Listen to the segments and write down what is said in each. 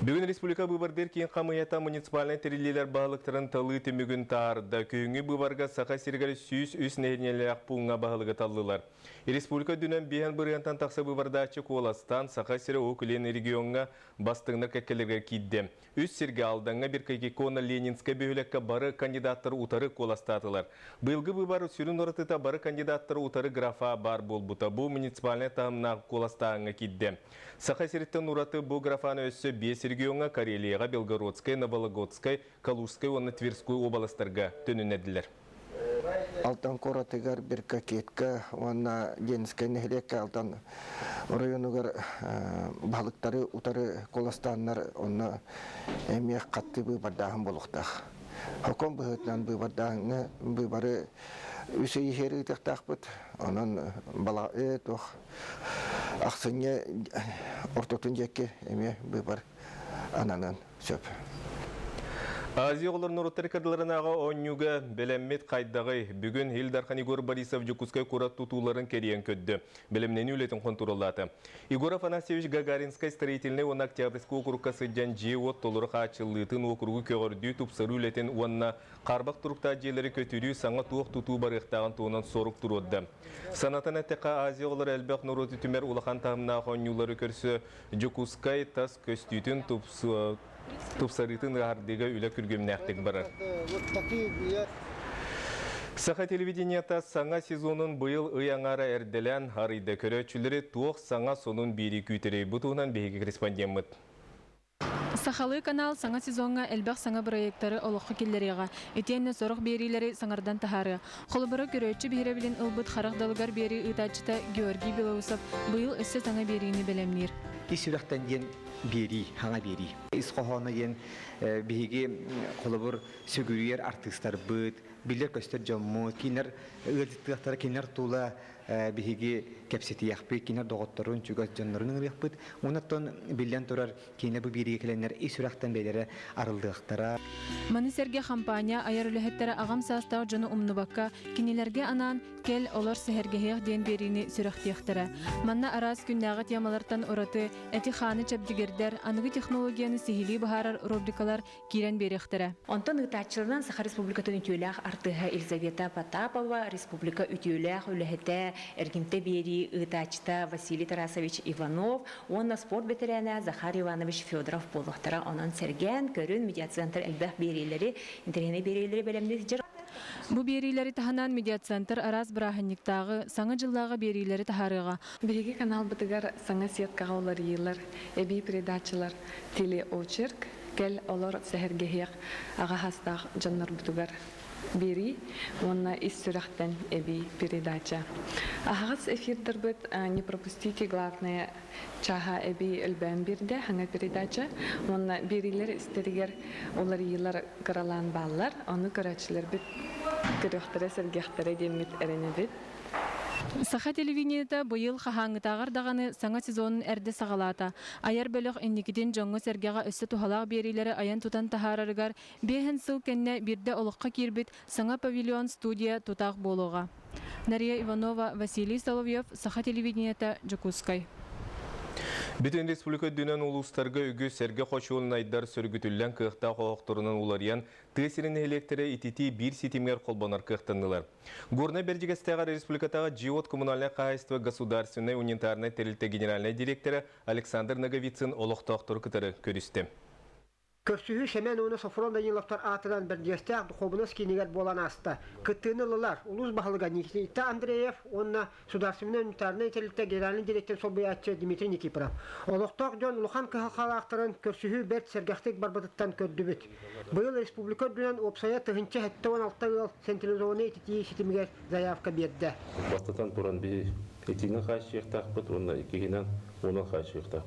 Бүгін республика бұбардер кейін қамыята муниципалный терилелер бағылықтырын талы темігін таарда. Күйіңі бұбарға сақа сергалі сүйіс үс нәйнелі ақпуыңа бағылығы талылар. Республика дүнен бейін бұрыянтан тақса бұбардачы қоластан сақа сері өкілен регионға бастығыныр кәккелерге кейдді. Үс серге алдаңа бір кайкекона Ленинска бүйілекке бары кандидаттар ұтары қоластатылар. Бұйылғы бұбар сүрін ұрытыта бары кандидаттар ұтары графа бар бол бұта. Бұл муниципалный тағымна қоластағыңа кейдді. Сақа сереттен ұраты бұл графаны өссі 5 регионға Карелияға, Белгородскай, Новологодскай, Калужскай, оны Тверской областарға төнінеділер. Алтан коратыгар бір какетка, оны Денискай нехлекке алтан районугар балықтары утары коластаннар, оны әмек қатты бұйбардағын болуқтақ. Хокон бұғытнан бұйбардағыны бұйбары үсі ехері үтіқтақ бұд, оның бала өтіқ ақсыне ортотын жеке әме бұйбар ананын сөп. Азия оларын ұрыттары кадыларынаға оңюға білеммет қайдағай. Бүгін Илдархан Игор Борисов Жукускай құрат тұтуларын кериен көдді. Білімнені үлетін қонтурылаты. Игор Афанасьевич Гагаринскай строительный он Октябрьский округасы жан жиот толыры қачылытын округы көгірді тұпсыры үлетін онына қарбақ тұрықта жерлері көтірі саңа туық тұту барықтаған туынан сорық тұрудды. Санатан әттіқа Азия олар әлбәқ нұрыты түмер улахан тағымна қонюлары көрсі Жукускай тас көстүйтін Тупсарытын ардыга үлі күргемін әқтік барар. Саха телевиденията саңа сезонын бұйыл ұяңара әрделен арыйды көрөчілері туық саңа сонын бері күйтерей бұтуынан бейгі корреспондент. Сахалы канал саңа сезонға әлбәқ саңа проекттары олыққы келлеріға. Етенне сорық берилері саңардан тахары. Қолыбыры көрөтші бейребілін ұлбыт қарақ далығар бері ұтачыта Георгий Белоусов бұйыл өсі саңа беріні білемнер. Бери, хана бери. Исқохона ен биги қолыбыр сөгүрер артистар быт, билер көстер жомму, кинер ылдыттыктар кинер тула биги кепсети яхпы, кинер доготторун чугас жоннорун яхпыт. Онаттан билен турар кинер бу бири келенер исурактан белере арылдыктара. Манисерге компания аяр үлехеттері ағам састағы жоны умнубакка кинелерге анан кел олар сехергеһех ден берини сүрәхтияқтары. Манна арас күннәғы темалартан ораты әти ханы чәбдігердер анығы технологияны сихили бахарар рубрикалар кирен беректері. Онтан ұтачылынан Саха Республикатын үтеуләқ артыға Елизавета Потапова, Республика үтеуләқ үлехеті әргімті бері ұтачыта Василий Тарасович Иванов, онна спорт ветераны Захар Иванович Федоров болуқтара. Онан сәрген көрін медиацентр әлбәқ берейлері, интернет берейлері бәлемді жыр. Бу берейлері таханан медиацентр арас бірахынниктағы саңа жыллағы берейлері тахарыға. Береги канал бытыгар саңа сеткаға олар елар, әбей передачалар, телеочерк, кәл олар сәхергеғеq аға хастақ жаннар бытыгар. Бери, онна из сүрәхтен әбей передача. Ағағыз эфирдер бұд, не пропустите главное чаға әбей үлбән берді, хаңа передача. Онна берилер істерігер олар елар қыралан баллар, оны көрәтшілер бұд көріқтірі сәргеқтірі демет әріні бұд. Саха телевидениеті бұйыл қағаңытағар дағаны саңа сезонын әрді сағалата. Аяр бөліқ энникеден жоңғы сәргеға өсі тухалақ берилері аян тутан тахарарыгар бейхін сыл кәнне бірді олыққа кербіт саңа павильон студия тутақ болуға. Нария Иванова, Василий Соловьев, Саха телевидениеті, Жукускай. Бүтін республика дүнен улустарға үгі сәрге қошуылын айдар сөргітілін қиықта қоқтырынан улариян тесірін электері итити бір сетимгер қолбанар қиықтанылар. Горна Бердігістегі республикатағы Джиот коммунальное қағайство государственной унитарной терілті генеральный директоры Александр Наговицын олықтақтыр күтірі көрісті. Köpsühü şemen onu sofronda yıllıklar atılan bir diyestağ duxobunuz kiniger bolan asta. Kıttığınılılar, uluz bahalıga Nikita Andreyev, onunla Sudarsimine Üntarına itelikte generalini direktör Sobayatçı Dimitri Nikiprov. Oluqtaq John Luhan kıhaqalaqtırın köpsühü bert sergaxtık barbatıttan kördü büt. Bu yıl Respublika dünen opsaya tıhınca hette 16 yıl sentralizovanı etitiyi şitimiger zayavka berdi. Бастатан туран bir etinin xaşiyaqtaq onunla ikiginen onun xaşiyaqtaq.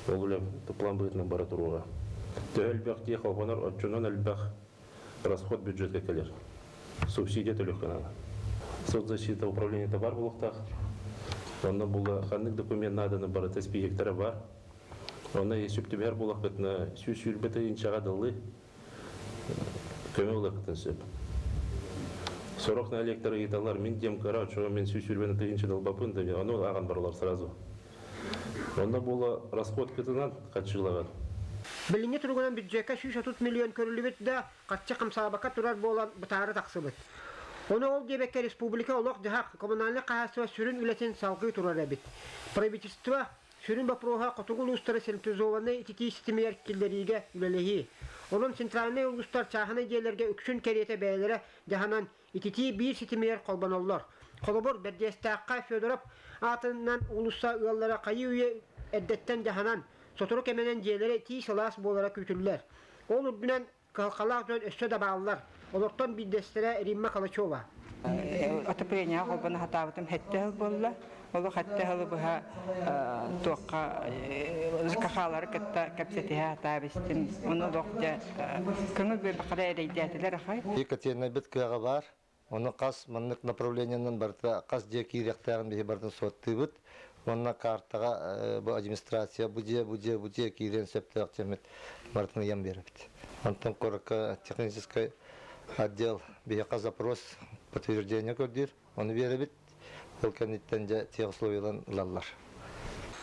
Олулем план будет на баратуруга. Тәлбәк тие халбанар отчунан әлбәк расход бюджетка келер. Субсидия төлөк канала. Соцзащита управления товар булыктак. Онда була ханнык документ наданы бар 35 гектара бар. Онда есептеп бер булак бетне сүйлбете инчага дылы. Көмө булак сөп. Сорок на электр италар мен дем кара, чого мен сүйлбені тыгынчы дылбапын да, аны аган барлар сразу. Онда була расход кытынан качылаган. Билинге тургунан бюджетка 130 миллион көрүлүбүт да катча камсабакка турар болан бытары таксыбыт. Оны ол дебекке республика олох жахак коммунальный каасыва сүрүн үлесин салгы турар эбит. Правительство сүрүн бапроха котугул устары централизованный итики системер килдериге үлелеги. Onun центральный улустар чаханы жерлерге үксүн керете бәйлері жаханан итити бир системер колбаноллар. Колобор бердестакка Федоров атынан улуса ыаллара кайы үйе эддеттен жаханан сотору кеменен жерлері ти салас болара күтүллер. Ол үрдүнен калкалак жөн өссө да баалар. Олортон биддестере Римма Калачова. Отопление колбана хатабытым хетте болла. Олу хатте халы быха тоққа кахалары кытта капсетиха хатабыстым. Оны доқта көңіл бөй бақыда әрейдетілер ахай. Екатерина Беткаға бар. Оны қас маннык направлениянан барда қас жеки ректагын бе бардын соттыбыт. Онна картаға бу администрация буде кирен септак темет бардын ям берет. Антон Корка технический отдел бияка запрос подтверждение көрдүр. Оны беребит. Ол кенеттен же тех условиялан лаллар.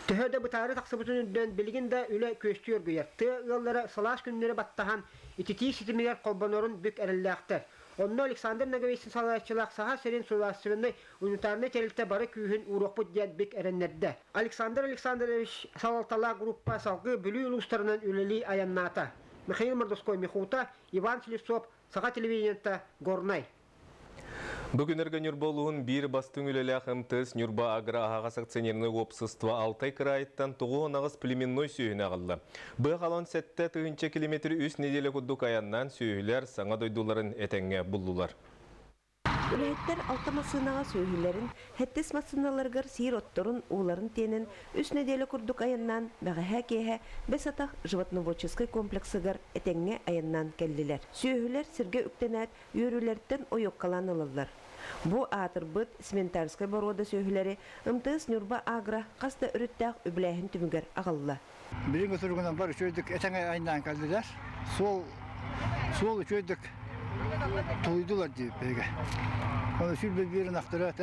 Төһөдө бытары таксыбытын үддөн билигин да үле көстүр гыяр. Тыгыллары салаш күннөрү баттахан итити системер колбонорун бүк эреллектер. Онно Александр Наговейсин салачылак саха серин суласыны унитарны телте бары күйүн урокпут дияд бек эреннерде. Александр Александрович салалтала группа салгы бүлүү улустарынан үлели аянната. Михаил Мордовской Михута, Иван Слепцов, Саха телевидениента Горнай. Бүгін әргі Нюрболуын бір бастың үлелі МТС Нюрба Агра ағас акционерні опсыства Алтай крайыттан тұғы онағыз племенной сүйін ағылды. Бұл қалан сәтті тұғынча километр үс неделі күддік аяннан сүйілер саңа дойдуларын әтәңе бұлдылар. Үләйттер алтамасынаға сөйілерін, хәттес масыналарғар сиыр отторын оларын тенін үс неделі күрдік аяннан бәғіға кейі бәс атақ животноводческий комплексыгар әтәңе аяннан кәлділер. Сөйілер сірге үктенәт үйірілерден ойық қалан алылар. Бу атыр бұд Сментарскай борода сөйілері МТС Нюрба Агра қаста үріттәқ үбіләйін түмігер ағалла. Бірінгі тұрғынан бар үшөйдік әтәңе айынан кәлділер. Сол үшөйдік Toydular diye peki. Onu şurada bir yerin aktarı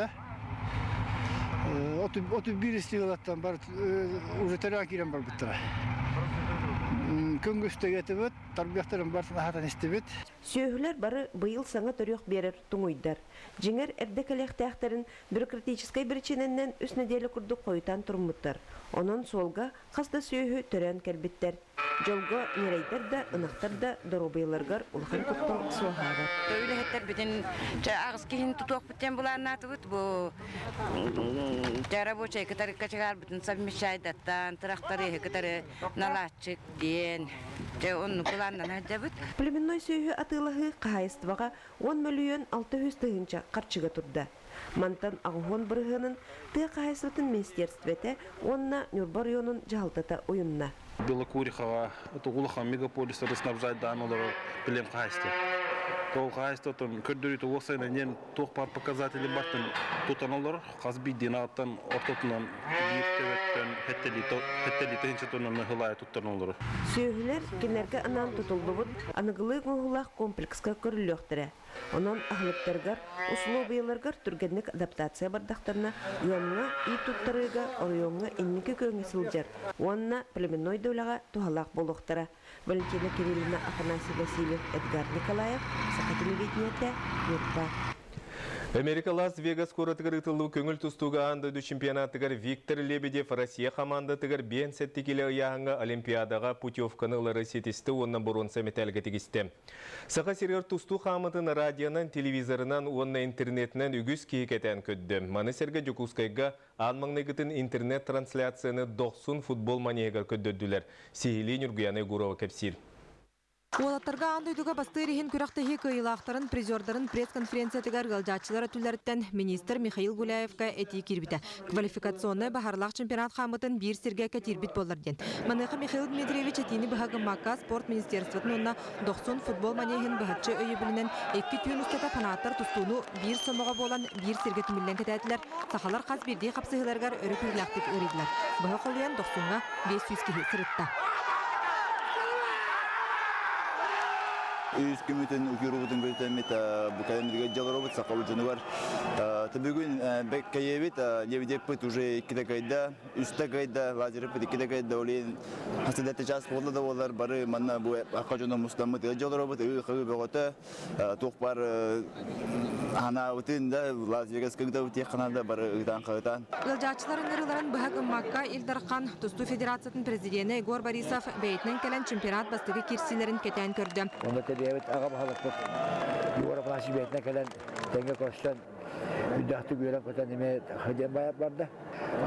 bir istiyorlardan var. Uzatarak giren var bittere. Köngüste getirip, tarbiyatların barsına hatan istebet. Söğüler barı bıyıl sana törüyok berer tuğuydar. Jinger erdekelekteğlerin bürokratiskay birçinenden üst nedeli kurdu koyutan turmutlar. Onun solga kasta söğü tören kelbitler. Jolga nereyder da ınaktar da dorobaylargar ulhan kuttan soğağı. Öyle hetler bütün ağız kihin tutuq biten bulanat bu rабочий который качар bütün совмещайдаттан тракторы которые наладчик ден он bulandan hajabıt. Племенной сөйі атылығы қайыстываға 10 миллион 600 тыгынча қарчыға тұрды. Мантан ағуын бірғының тыға қайыстыватын министерстветі онына Нюрба районын жалдата ойынна. Белокурихова, это улахан мегаполиса снабжать данного плем кайсты. То кайсты там көрдөрүтө оксайна нен ток бар показатели бартын тутаналар казби динаттан ортотунан биттебеттен хеттели тенче тоннан хылай туттаналар. Сөйлер кенерге анан тутулбут аныгылы гулах комплекска көрүлөктөрө. Онон ахлыктаргар условияларгар түргенлик адаптация бардактарына янга и туттарыга оройонга эннике көңүсүлжер. Онна племенной дөлага тухалак болуктара. Валентина Кирилловна, Афанасий Васильев, Эдгар Николаев, Саха телевидениете, Нюрба. Америка Лас-Вегас коратыгар ытылу көңіл тұстуға андыды чемпионаттыгар Виктор Лебедев Россия командатыгар бен сәттікелі аяғыңа Олимпиадаға путевканы лары сетісті оннан бұрынса металға тегісті. Сақа сергер тұсту қамытын радионан, телевизорынан, онна интернетінен үгіз кейкетен көдді. Маны серге жүкускайға анмаңнығытын интернет трансляцияны 90 футбол манегар көддөдділер. Сихили Нюргияны Гурова кәпсил. Уолаттарға андойдуға бастырыхин күрақтахи кыйлақтарын призердарын пресс-конференциятыгар галжатчылар түлләріттен министр Михаил Гуляевка эти кирбиті. Квалификационный бахарлақ чемпионат қамытын бір сірге кәтирбит болар ден. Маныға Михаил Дмитриевич әтіні бұхағы Макка спорт министерствотын онна 90 футбол манехин бұхатчы өйі білінен 2 түйін ұстата фанаттар тұстуыну бір сомаға болан бір сірге түмілден кәтәділер. Сақалар қаз бірдей қапсығыларғар өрі күйлақтық өрейділер. Бұға қолуян 90-ға 500 кеге сырытта. Üz kümütün ukirubutun gözlemit bu kalemde jalorobut sakalı canavar. Tabiğün bekkayevit levdepit уже ikide kayda, üstte kayda, lazerepit ikide kayda olan hasidete jas oldu da olar barı manna bu akajono mustamı da jalorobut uyku begota tokpar ana utunda Las Vegas kıgda uti kanalda barı utan kağıtan. Ылжаачыларын ырыларын быһак ыммакка Илдархан Тусту Федерациятын президенти Егор Борисов бейтинен келен чемпионат бастыгы кирсилерин кетен көрдү. Onda tedavit ağa bahalıklık. Yuvarı nasibiyetine gelen denge koştan üddahtı gören koştan nime hıcam bayat vardı.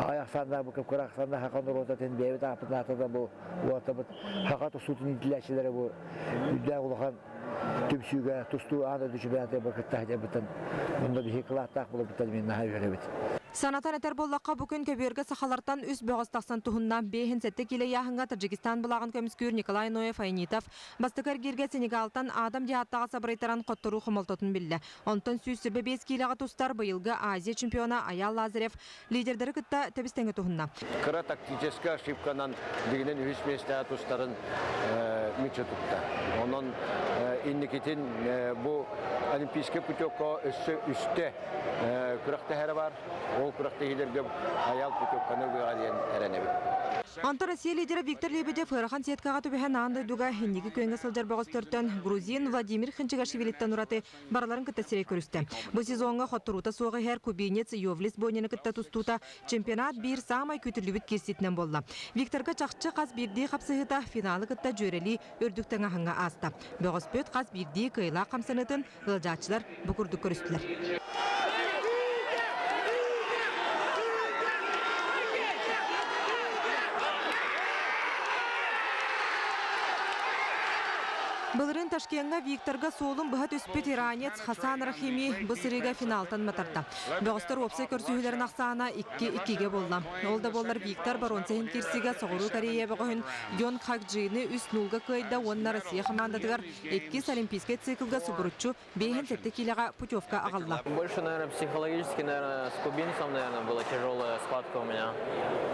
Ayak sanda bu kıpkırak sanda hakan orta ten devlet apıtın atada bu ortabıt hakat usutun intileşçileri bu üddah ulukan tümsüge tustu anda düşübeyatı bakıtta hıcam bıtın. Bunda bir hikılattak bulup bıtın minna hayır bit. Санатан этер боллаққа бүкін көбергі сақалартан үс бөғыстақсан тұхыннан бейхін сәтті келе яғынға Таджикистан бұлағын көміскүр Николай Ноев Айнитов бастықар керге Сенегалтан адам жиаттаға сабырайтаран қоттыру құмылтотын білді. Онтан сүйіз сүрбе 5 келеға тұстар бұйылғы Азия чемпиона Аял Лазарев лидердері күтті төбістеңі тұхынна. Кыра тактическа ошибканан дегенен үш местағы тұстарын мүчі тұтты. Onun инникетін бұл олимпийский путевка үсті күріқті әрі бар. Ол күріқті елерге аял путевканы бұйғаден әрәнебі. Анта Россия лидері Виктор Лебедев ырахан сеткаға түбіген аңды дуга хеннеге көнгі сылжар бағыстыртын грузин Владимир Хинчигашвилиттен ұраты бараларын күтті сирей көрісті. Бұл сезонға хоттырута соғы хер кубинец Йовлис Бонины күтті тұстута чемпионат бір самай күтірлібіт керсетінен болды. Викторға чақчы қаз бірдей қапсығыта финалы күтті жөрелі өрдіктің ағынға асты. Бағыспөт қаз бірдей кайла қамсанытын ылжатшылар бұқырды көрістілер. Былырын Ташкенға Викторға солым бұхат өспет иранец Хасан Рахими бұсырыға финалтан матарда. Бағыстар опсай көрсүйілерін ақсағына 2-2-ге болды. Олда болар Виктор Баронсайын керсіге соғыру Корея бұғын Йон Хакджины үс нулға көйді онна Россия командадығар 2 олимпийский циклға субұрытчу бейхін сәтті келеға путевка ағалла. Больше, наверное, психологически, наверное, с кубинцем, наверное, была тяжелая схватка у меня.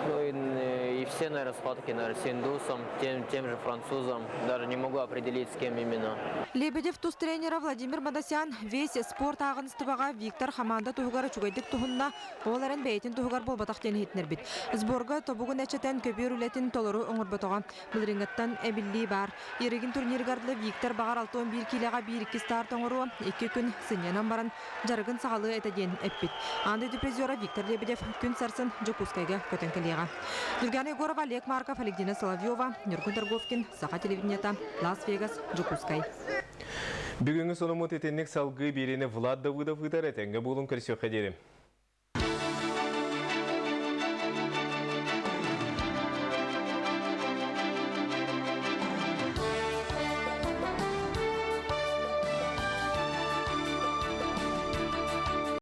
Ну и все, наверное, схватки, наверное, с индусом, тем же французом. Даже не могу определить, с кем именно. Лебедев туз тренера Владимир Мадасян весь спорт ағыныстыбаға Виктор хаманда туғары чугайдық туғынна оларын бәйтін туғар болбатақ дені хетінер бит. Сборға тобуғын әчетен көбер үлетін толыру оңырбатыға. Бұлырыңғаттан әбілі бар. Ерегін турниргардылы Виктор бағар 6-11 келеға 1-2 старт оңыру 2 күн сынянан баран жарығын сағалы әтәден әппет. Анды дүпрезора Виктор Лебедев күн сарсын Жокускайға көтен келеға. Юлгана Егорова, Олег Марков, Александра Соловьева, Нюркун Торговкин, Саха телевидениета, Лас-Вегас, Жокускай. Бүгінгі сонымыт етеннік салғы берені Влад Давыдов ұтар әтенгі болын көрсеу қадері.